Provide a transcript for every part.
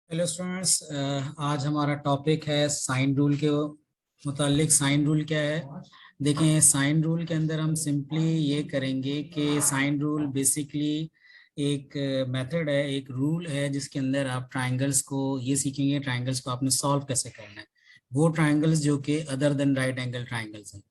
Hello students, आज हमारा topic है साइन रूल के मुतालिक। साइन रूल क्या है? देखें, साइन रूल के अंदर हम सिंपली ये करेंगे कि साइन रूल बेसिकली एक मेथड है, एक रूल है जिसके अंदर आप ट्रायंगल्स को ये सीखेंगे, ट्रायंगल्स को आपने सॉल्व कैसे करना है। वो ट्रायंगल्स जो कि other than right angle triangles हैं।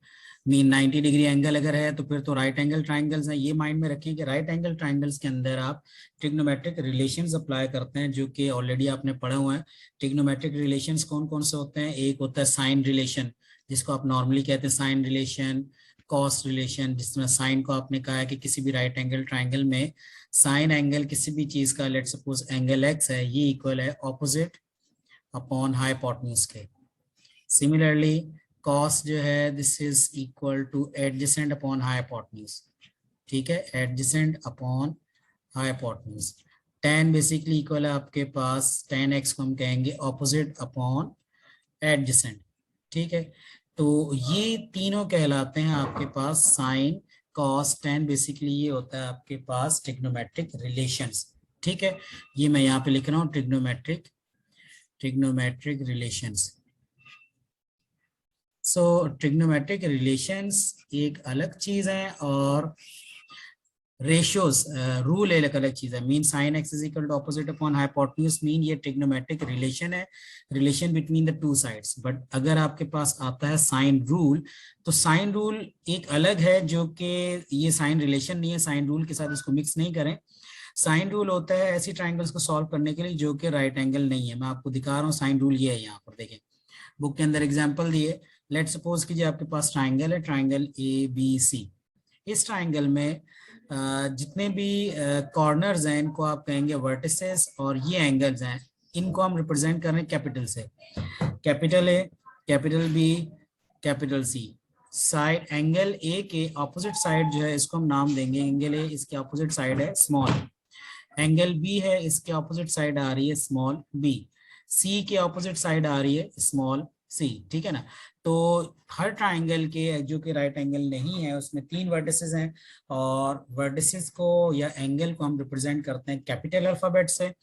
मीन 90 डिग्री एंगल अगर है तो फिर तो राइट एंगल ट्रायंगल्स हैं। ये माइंड में रखें कि राइट एंगल ट्रायंगल्स के अंदर आप ट्रिग्नोमेट्रिक रिलेशंस अप्लाई करते हैं, जो कि ऑलरेडी आपने पढ़े हुए हैं। ट्रिग्नोमेट्रिक रिलेशंस कौन कौन से होते हैं? एक होता है साइन रिलेशन, जिसको आप नॉर्मली कहते हैं साइन रिलेशन, कॉस रिलेशन। जिसमें साइन को आपने कहा है कि किसी भी राइट एंगल ट्राइंगल में साइन एंगल किसी भी चीज का, लेट सपोज एंगल एक्स है, ये इक्वल है ऑपोजिट अपॉन हाइपोटेन्यूज के। सिमिलरली कॉस जो है, this is equal two adjacent upon hypotenuse. ठीक है, adjacent upon hypotenuse. tan basically equal है आपके पास, tan x को हम कहेंगे ऑपोजिट अपॉन एडजेसेंट। ठीक है, तो ये तीनों कहलाते हैं आपके पास साइन कॉस tan। बेसिकली ये होता है आपके पास ट्रिग्नोमेट्रिक रिलेशंस। ठीक है, ये मैं यहाँ पे लिख रहा हूँ ट्रिग्नोमेट्रिक रिलेशंस। सो ट्रिग्नोमेट्रिक रिलेशंस एक अलग चीज है और रेशियोज रूल एक अलग चीज है। Mean sine x is equal to opposite upon hypotenuse, mean ये ट्रिग्नोमेट्रिक रिलेशन है, relation between the two sides. But अगर आपके पास आता है साइन रूल, तो साइन रूल एक अलग है, जो कि ये साइन रिलेशन नहीं है। साइन रूल के साथ इसको मिक्स नहीं करें। साइन रूल होता है ऐसी ट्राइंगल्स को सॉल्व करने के लिए जो कि राइट एंगल नहीं है। मैं आपको दिखा रहा हूँ साइन रूल ये है। यहाँ पर देखें, बुक के अंदर एग्जाम्पल दिए। लेट सपोज कीजिए आपके पास ट्राइंगल है, ट्राइंगल ए बी सी। इस ट्राइंगल में जितने भी कॉर्नर्स हैं इनको आप कहेंगे वर्टिसेस, और ये एंगल्स हैं इनको हम रिप्रेजेंट कर रहे हैं कैपिटल से। Capital A, capital B, capital C. Side angle A के ऑपोजिट साइड जो है इसको हम नाम देंगे एंगल ए, इसके ऑपोजिट साइड है स्मॉल। एंगल बी है, इसके ऑपोजिट साइड आ रही है स्मॉल बी। सी के ऑपोजिट साइड आ रही है स्मॉल सी। ठीक है ना? तो हर ट्राइंगल के जो कि राइट एंगल नहीं है उसमें तीन वर्टिसेस हैं, और वर्टिसेस को या एंगल को हम रिप्रेजेंट करते हैं कैपिटल अल्फाबेट से,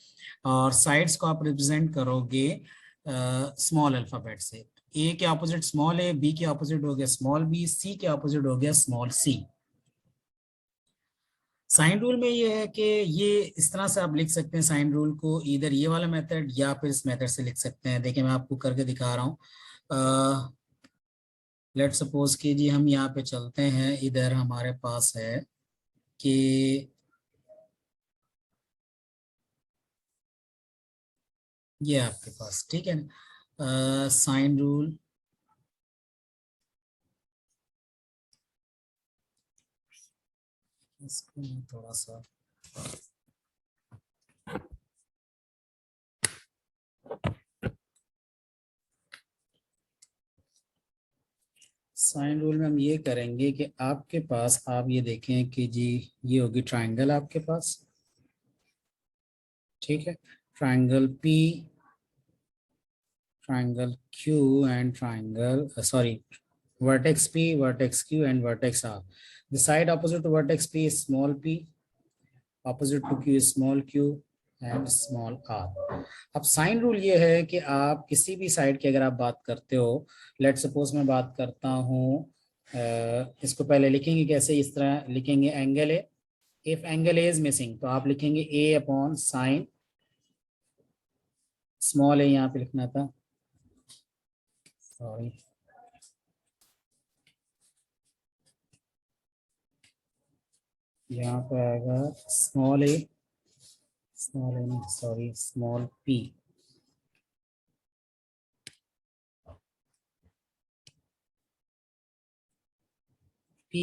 और साइड्स को आप रिप्रेजेंट करोगे स्मॉल अल्फाबेट से। ए के ऑपोजिट स्मॉल ए, बी के ऑपोजिट हो गया स्मॉल बी, सी के ऑपोजिट हो गया स्मॉल सी। साइन रूल में ये है कि ये इस तरह से आप लिख सकते हैं साइन रूल को, इधर ये वाला मेथड या फिर इस मेथड से लिख सकते हैं। देखिए मैं आपको करके दिखा रहा हूँ। लेट सपोज कि जी हम यहाँ पे चलते हैं, इधर हमारे पास है कि ये आपके पास, ठीक है ना, साइन रूल। इसको मैं थोड़ा सा साइन रूल में हम ये करेंगे कि आपके पास, आप ये देखें कि जी ये होगी ट्राइंगल आपके पास। ठीक है, triangle P, triangle Q and triangle sorry vertex P, vertex Q and vertex R. The side opposite to vertex P is small p, opposite to Q is small q and small r. अब sine rule ये है कि आप किसी भी side की अगर आप बात करते हो, लेट सपोज मैं बात करता हूँ, इसको पहले लिखेंगे कैसे, इस तरह लिखेंगे angle A. If angle A is missing तो आप लिखेंगे A upon sine, small a यहाँ पे लिखना था, सॉरी, यहाँ पे आएगा small a, small a sorry small p. P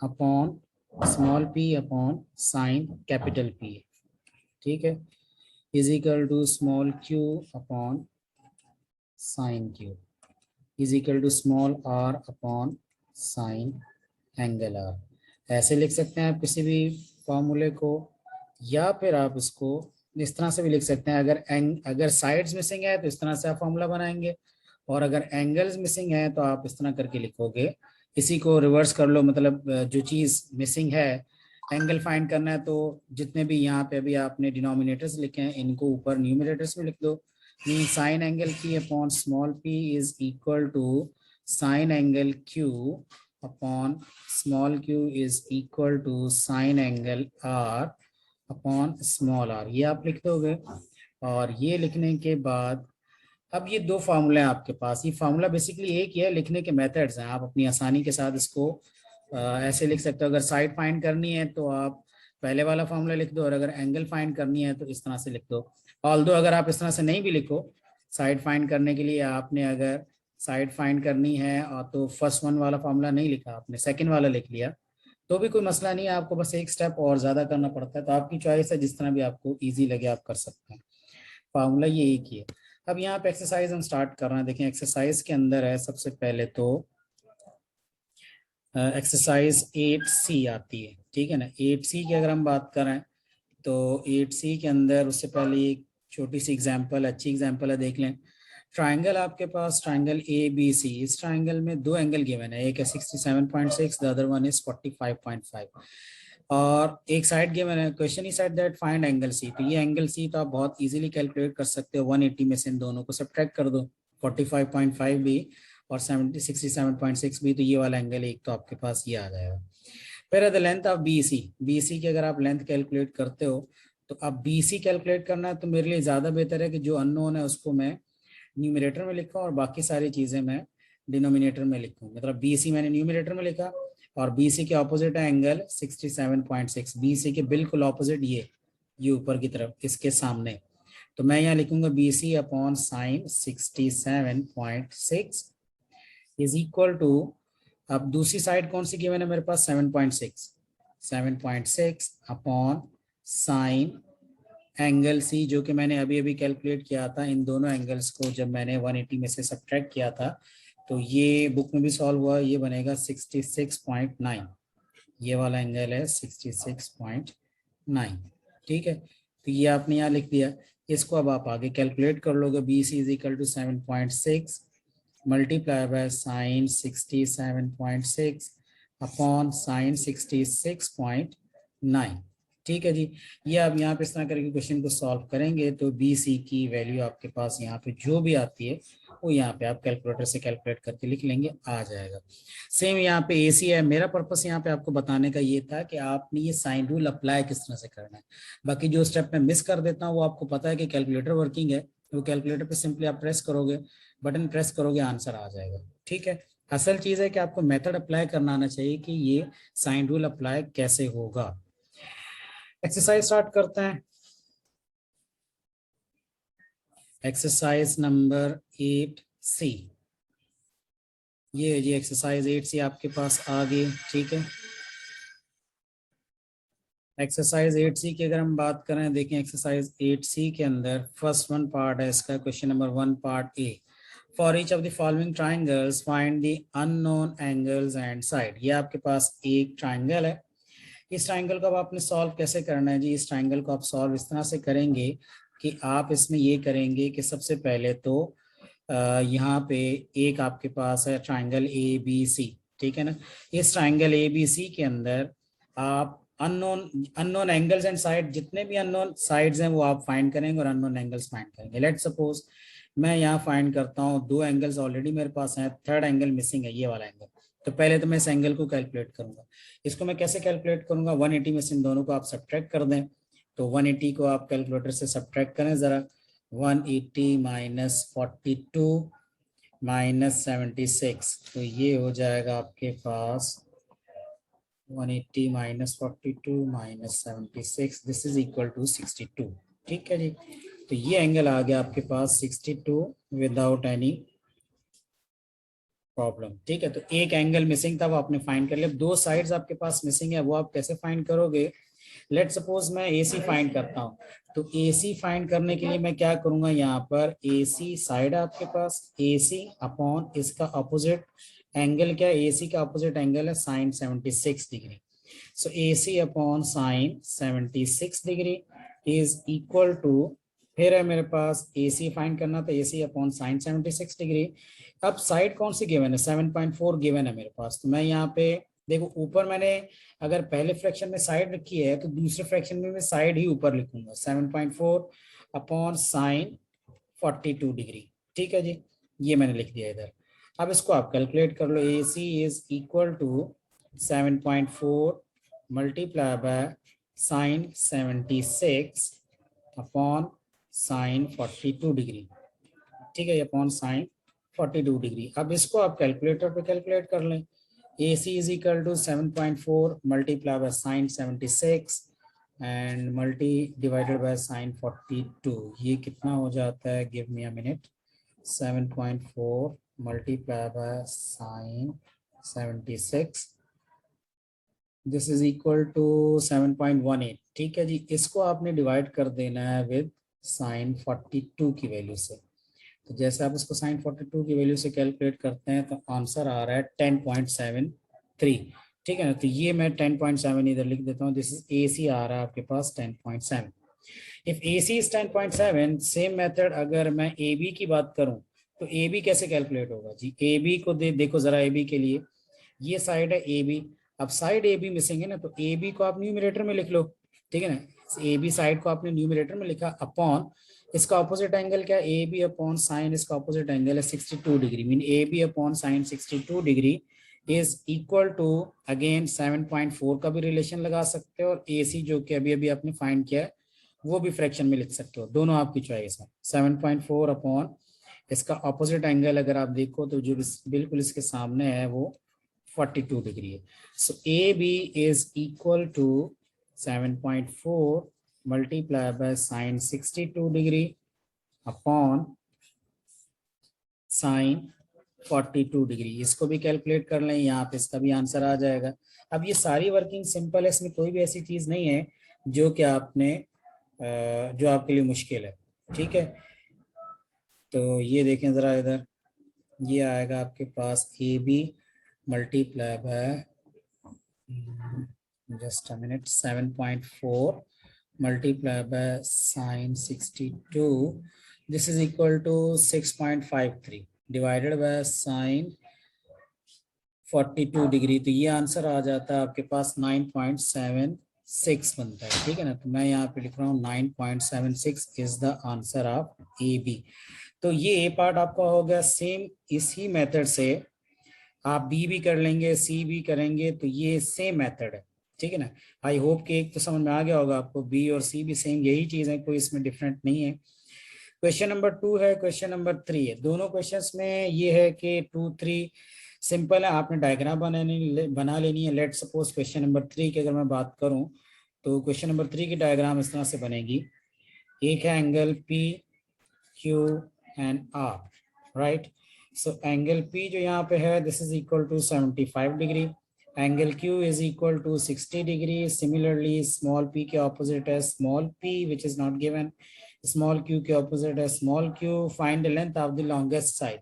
upon small p upon sine capital P। ठीक है, is equal to small q upon sine q, is equal to small r upon sine angle r। ऐसे लिख सकते हैं आप किसी भी फॉर्मूले को, या फिर आप इसको इस तरह से भी लिख सकते हैं। अगर साइड्स मिसिंग है तो इस तरह से आप फॉर्मूला बनाएंगे, और अगर एंगल्स मिसिंग है तो आप इस तरह करके लिखोगे। इसी को रिवर्स कर लो, मतलब जो चीज मिसिंग है एंगल फाइंड करना है तो जितने भी यहाँ पे अभी आपने डिनोमिनेटर्स लिखे हैं इनको ऊपर न्यूमरेटर्स में लिख दो। Mean sine angle P upon small p is equal to sine angle q upon small q is equal to sine angle r upon small r, ये आप लिख दोगे। और ये लिखने के बाद अब ये दो फार्मूले हैं आपके पास। ये फार्मूला बेसिकली एक ही है, लिखने के मेथड्स हैं, आप अपनी आसानी के साथ इसको ऐसे लिख सकते हो। अगर साइड फाइंड करनी है तो आप पहले वाला फार्मूला लिख दो, और अगर एंगल फाइंड करनी है तो इस तरह से लिख दो। ऑल्दो अगर आप इस तरह से नहीं भी लिखो, साइड फाइंड करने के लिए आपने अगर साइड फाइंड करनी है और तो फर्स्ट वन वाला फार्मूला नहीं लिखा, आपने सेकेंड वाला लिख लिया तो भी कोई मसला नहीं है, आपको बस एक स्टेप और ज्यादा करना पड़ता है। तो आपकी चॉइस है, जिस तरह भी आपको ईजी लगे आप कर सकते हैं। फार्मूला ये एक ही है। अब यहाँ पे एक्सरसाइज हम स्टार्ट कर रहे हैं। देखें एक्सरसाइज के अंदर है सबसे पहले तो एक्सरसाइज 8C आती है, ठीक है ना। 8C की अगर हम बात करें तो 8C के अंदर उससे पहले एक छोटी सी एग्जांपल, अच्छी एग्जांपल है, देख लें। ट्राइंगल आपके पास ट्राइंगल ABC, इस ट्राइंगल में दो एंगल गिवन है, एक है 67.6, द अदर वन इज 45.5, और एक साइड गिवन है। Question he side that find angle C, तो ये एंगल C तो आप बहुत इजीली कैलकुलेट कर सकते हो। 180 में से इन दोनों को सब्ट्रैक्ट कर दो, 45.5 भी और 67.6 भी, तो ये वाला एंगल एक तो आपके पास ये आ जाएगा। फिर द लेंथ ऑफ BC की अगर आप लेंथ कैलकुलेट करते हो तो अब BC कैलकुलेट करना है तो मेरे लिए ज़्यादा बेहतर है कि जो अननोन है उसको मैं न्यूमरेटर में लिखूं और बाकी सारी चीज़ें मैं डिनोमिनेटर में लिखूं। मतलब BC मैंने न्यूमरेटर में लिखा और BC के ऑपोजिट है एंगल 67.6, BC के बिल्कुल ऑपोजिट ये ऊपर की तरफ इसके सामने, तो मैं यहाँ लिखूंगा BC upon sine 67.6 is equal to, अब दूसरी साइड कौन सी गिवन है मेरे पास, 7.6 अपॉन साइन एंगल C जो कि मैंने अभी अभी कैलकुलेट किया था। इन दोनों एंगल्स को जब मैंने 180 में से सब्ट्रैक्ट किया था तो ये बुक में भी सॉल्व हुआ, ये बनेगा 66.9, ये वाला एंगल है 66.9, ठीक है। तो ये आपने यहाँ लिख दिया, इसको अब आप आगे कैलकुलेट कर लोगे। BC is equal to 7.6 multiply by sine 67.6 upon sine 66.9, ठीक है जी। ये आप यहाँ पे इस तरह करके क्वेश्चन को सॉल्व करेंगे तो BC की वैल्यू आपके पास यहाँ पे जो भी आती है वो यहाँ पे आप कैलकुलेटर से कैलकुलेट करके लिख लेंगे, आ जाएगा। सेम यहाँ पे AC है। मेरा पर्पस यहाँ पे आपको बताने का ये था कि आपने ये साइन रूल अप्लाई किस तरह से करना है। बाकी जो स्टेप मैं मिस कर देता हूँ वो आपको पता है कि कैलकुलेटर वर्किंग है, वो कैलकुलेटर पे सिंपली आप प्रेस करोगे, बटन प्रेस करोगे, आंसर आ जाएगा, ठीक है। असल चीज है कि आपको मेथड अप्लाई करना आना चाहिए कि ये साइन रूल अप्लाई कैसे होगा। एक्सरसाइज स्टार्ट करते हैं। एक्सरसाइज नंबर 8C, ये जी एक्सरसाइज 8C आपके पास आ गई, ठीक है। एक्सरसाइज 8C की अगर हम बात करें, देखें एक्सरसाइज 8C के अंदर फर्स्ट वन पार्ट है इसका, question number 1 part A, for each of the following triangles find the unknown angles and side. ये आपके पास एक ट्राइंगल है, इस ट्राइंगल को अब आपने सॉल्व कैसे करना है जी। इस ट्राइंगल को आप सॉल्व इस तरह से करेंगे कि आप इसमें ये करेंगे कि सबसे पहले तो यहाँ पे एक आपके पास है ट्राइंगल ABC, ठीक है ना। इस ट्राइंगल ABC के अंदर आप अननोन एंगल्स एंड साइड, जितने भी अननोन साइड्स हैं वो आप फाइंड करेंगे और अननोन एंगल्स फाइंड करेंगे। लेट सपोज मैं यहाँ फाइंड करता हूँ, दो एंगल्स ऑलरेडी मेरे पास हैं, थर्ड एंगल मिसिंग है, ये वाला एंगल। तो पहले तो मैं इस एंगल को कैलकुलेट करूंगा। इसको मैं कैसे कैलकुलेट करूंगा, 180 में से इन दोनों को आप सब्ट्रैक्ट कर दें। तो 180 को आप कैलकुलेटर से सब्ट्रैक्ट करें जरा, 180 माइनस 42 माइनस 76, तो ये हो जाएगा आपके पास 180 minus 42 minus 76, this is equal to 62, ठीक है जी। तो ये एंगल आ गया आपके पास 62 विदाउट एनी प्रॉब्लम, ठीक है। तो एक एंगल मिसिंग था वो आपने फाइंड कर लिया। दो साइड्स आपके पास मिसिंग है, वो आप कैसे फाइंड करोगे। लेट सपोज मैं AC फाइंड करता हूँ, तो AC फाइंड करने के लिए मैं क्या करूंगा, यहाँ पर AC साइड आपके पास, AC अपॉन इसका अपोजिट एंगल क्या है, AC का अपोजिट एंगल है sine 76 degree. So AC upon sine 76 degree is equal to, फिर है मेरे पास AC फाइंड करना, तो AC अपॉन साइन 76 डिग्री। अब साइड कौन सी गिवन है, 7.4 गिवन है मेरे पास, तो मैं यहाँ पे देखो ऊपर मैंने अगर पहले फ्रैक्शन में साइड रखी है तो दूसरे फ्रैक्शन में मैं साइड ही ऊपर लिखूंगा 7.4 अपॉन साइन 42 डिग्री। ठीक है जी, ये मैंने लिख दिया इधर। अब इसको आप कैलकुलेट कर लो। A C is equal to 7.4 multiply by sine 76 upon sine 42 degree. ठीक है, अपॉन साइन 42 डिग्री। अब इसको आप कैलकुलेटर पे कैलकुलेट कर लें। A C is equal to 7.4 multiply by sine 76 and multi divided by sine 42। ये कितना हो जाता है, give me a minute. 7.4 multiply by sine 76, this is equal to 7.18। ठीक है जी, इसको आपने डिवाइड कर देना है विद साइन 42 की वैल्यू से। तो जैसे आप इसको साइन 42 की वैल्यू से कैलकुलेट करते हैं तो आंसर आ रहा है 10.73। ठीक है ना, तो ये मैं 10.7 इधर लिख देता हूँ। दिस इज ए सी आ रहा है आपके पास 10.7। If A C is 10.7, same method अगर मैं ए बी की बात करूं तो ए बी कैसे कैलकुलेट होगा जी। ए बी को देखो जरा, ए बी के लिए ये साइड है ए बी। अब साइड ए बी मिसिंग है ना, तो ए बी को आप न्यूमरेटर में लिख लो। ठीक है ना, ए बी साइड को आपने न्यूमरेटर में लिखा अपॉन इसका ऑपोजिट एंगल क्या है, ए बी अपॉन साइन इसका ऑपोजिट एंगल है 62 degree. Mean A B upon sine 62 degree is equal to again 7.4 का भी रिलेशन लगा सकते हो और ए सी जो कि अभी अभी आपने फाइंड किया है वो भी फ्रैक्शन में लिख सकते हो, दोनों आपकी चॉइस है। 7.4 अपॉन इसका ऑपोजिट एंगल अगर आप देखो तो जो बिल्कुल इसके सामने है वो 42 डिग्री है। So A B is equal to 7.4 multiply by sine 62 degree upon sine 42 degree. इसको भी कैलकुलेट कर लें, यहाँ पे इसका भी आंसर आ जाएगा। अब ये सारी वर्किंग सिंपल है, इसमें कोई भी ऐसी चीज नहीं है जो कि आपने जो आपके लिए मुश्किल है। ठीक है, तो ये देखें जरा इधर, ये आएगा आपके पास A B multiply by just a minute 7.4 multiplied by sine 62, this is equal to 6.53 divided by sine 42 degree. तो ये आंसर आ जाता है आपके पास 9.76 बनता है। ठीक है ना, तो मैं यहाँ पे लिख रहा हूँ 9.76 is the answer of A B. तो ये ए पार्ट आपका हो गया। सेम इसी मेथड से आप बी भी कर लेंगे, सी भी करेंगे, तो ये सेम मेथड है। ठीक है ना, आई होप कि एक तो समझ में आ गया होगा आपको, बी और सी भी सेम यही चीज है, कोई इसमें डिफरेंट नहीं है। क्वेश्चन नंबर 2 है, क्वेश्चन नंबर 3 है। दोनों क्वेश्चंस में ये है कि 2 3 सिंपल है, आपने डायग्राम बना लेनी है। लेट सपोज क्वेश्चन नंबर 3 की अगर मैं बात करूं तो क्वेश्चन नंबर 3 की डायग्राम इस तरह से बनेगी। एक है angle P Q and R, right. So angle P जो यहाँ पे है this is equal to 75 degree, angle Q is equal to 60 degree. Similarly small p के ऑपोजिट है small p which is not given, small q के opposite है small q. Find the length of the longest side.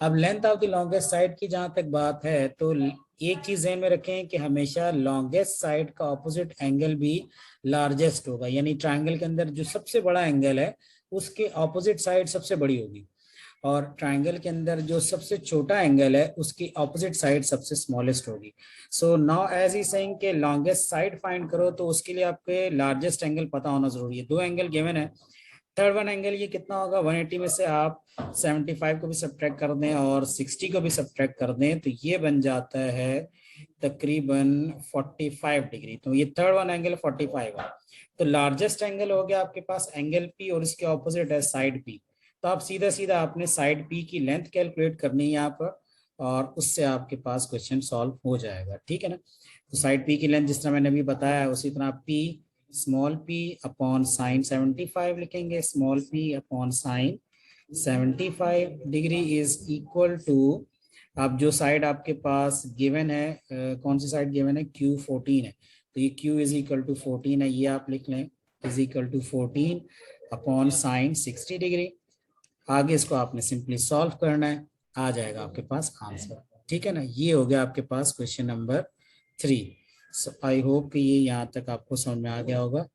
अब length of the longest side की जहां तक बात है तो एक चीज ध्यान में रखें कि हमेशा लॉन्गेस्ट साइड का ऑपोजिट एंगल भी लार्जेस्ट होगा, यानी ट्राइंगल के अंदर जो सबसे बड़ा एंगल है उसके ऑपोजिट साइड सबसे बड़ी होगी, और ट्राइंगल के अंदर जो सबसे छोटा एंगल है उसकी ऑपोजिट साइड सबसे स्मॉलेस्ट होगी। So now as he saying के लॉन्गेस्ट साइड फाइंड करो तो उसके लिए आपके लार्जेस्ट एंगल पता होना जरूरी है। दो एंगल गिवन है, थर्ड वन एंगल ये कितना होगा, 180 में से आप 75 को भी सब्ट्रैक्ट कर दें और 60 को भी सब्ट्रैक्ट कर दें तो ये बन जाता है तकरीबन 45 डिग्री। तो ये थर्ड वन एंगल 45 है। तो लार्जेस्ट एंगल हो गया आपके पास एंगल पी और इसके ऑपोजिट है साइड पी। तो आप सीधा सीधा आपने साइड पी की लेंथ कैलकुलेट करनी है यहाँ पर और उससे आपके पास क्वेश्चन सॉल्व हो जाएगा। ठीक है ना, तो साइड पी की लेंथ जिस तरह मैंने अभी बताया उसी तरह P small p upon sine 75 लिखेंगे। Small p upon sine 75 degree is equal to, अब जो साइड आपके पास गिवन है कौन सी साइड गिवन है, Q14 है, तो ये Q इज इक्वल टू 14 है, ये आप लिख लें is equal to 14 upon sine 60 degree. आगे इसको आपने सिंपली सॉल्व करना है, आ जाएगा आपके पास आंसर। ठीक है ना, ये हो गया आपके पास question number 3। So I hope कि ये यहाँ तक आपको समझ में आ गया होगा।